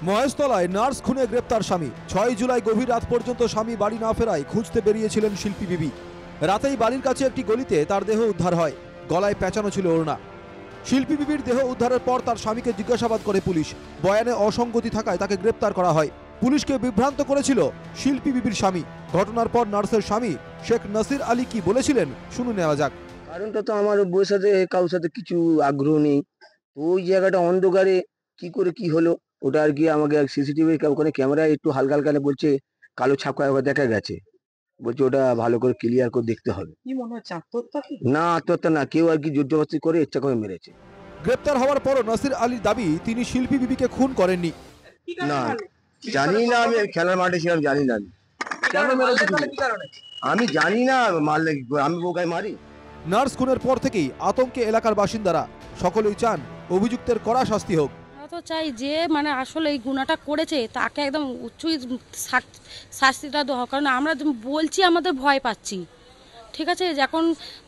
মহেশতলায় nurse খুনে গ্রেপ্তার স্বামী। ৬ জুলাই গভীর রাত পর্যন্ত স্বামী বাড়ি না ফেরায় খুঁজতে বেরিয়েছিলেন শিল্পী বিবি। রাতেই বাড়ির কাছে একটি গলিতে তার দেহ উদ্ধার হয়। গলায় পেঁচানো ছিল ওড়না। শিল্পী বিবির দেহ উদ্ধারের পর তার স্বামীকে জিজ্ঞাসাবাদ করে পুলিশ। বয়ানে অসঙ্গতি থাকায় তাকে গ্রেপ্তার করা হয়। পুলিশকে বিভ্রান্ত করেছিল শিল্পী বিবির স্বামী। ঘটনার পর নার্সের স্বামী শেখ নাসির আলী কি বলেছিলেন শুনে নেওয়া যাক। কারণটা তো আমার বউয়ের সাথে কারোর সাথে কিছু আগ্রহ নেই। তো ওই জায়গাটা অন্ধকারে কি করে কি হলো ওটা আর কি আমাকে সিসিটিভি ওখানে ক্যামেরায় একটু হালকা হালকা বলছে কালো ছাপ দেখা গেছে। বলছে ওটা ভালো করে ক্লিয়ার করে দেখতে হবে। কি মনে হচ্ছে আত্মহত্যা? না আত্মহত্যা না, কেউ আর কি জোরজবরদস্তি করে ইচ্ছা করে মেরেছে। গ্রেপ্তার হওয়ার পরও নাসির আলীর দাবি তিনি শিল্পী বিবিকে খুন করেননি। না জানি না, আমি খেলার মাঠে ছিলাম, জানি না আমি কেন মেরেছে আমি জানি না, মারলে কি করে? আমি বোকায় মারি? নার্স খুনের পর থেকেই আতঙ্কে এলাকার বাসিন্দারা। সকলেই চান অভিযুক্তের কড়া শাস্তি হোক। আমরা তো চাই যে আসলে এই গুণাটা করেছে তাকে একদম উচ্চই শাস্তিটা দেওয়া হোক। কারণ আমরা বলছি আমাদের ভয় পাচ্ছি। ঠিক আছে, যখন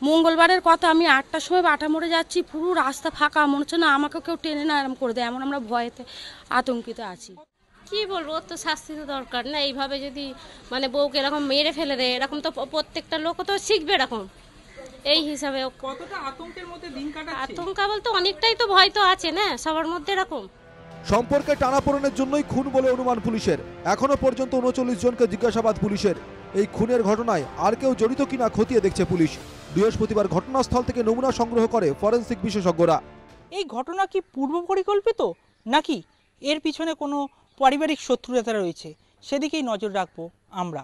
মঙ্গলবারের কথা আমি 8টার সময় বাটা মোড়ে যাচ্ছি, পুরো রাস্তা ফাঁকা, মনে হচ্ছে না আমাকে কেউ টেনে না এরম করে দেয়, এমন আমরা ভয়েতে আতঙ্কিত আছি। কি বলবো, ওর তো শাস্তি তো দরকার না। এইভাবে যদি বউকে এরকম মেরে ফেলে দেয়, এরকম তো প্রত্যেকটা লোক তো শিখবে এরকম। এই হিসাবে কতটা আতঙ্কের মধ্যে দিন কাটাচ্ছে? আতঙ্ক বলতে অনেকটাই তো ভয় তো আছে না সবার মধ্যে এরকম। সম্পর্কে টানাপোড়েনের জন্যই খুন বলে অনুমান পুলিশের। এখনো পর্যন্ত 39 জনকে জিজ্ঞাসাবাদ পুলিশের। এই খুনের ঘটনায় আর কেউ জড়িত কিনা খতিয়ে দেখছে পুলিশ। বৃহস্পতিবার ঘটনাস্থল থেকে নমুনা সংগ্রহ করে ফরেনসিক বিশেষজ্ঞরা। এই ঘটনা কি পূর্ব পরিকল্পিত নাকি এর পিছনে কোনো পারিবারিক শত্রুতা রয়েছে, সেদিকেই নজর রাখবো আমরা।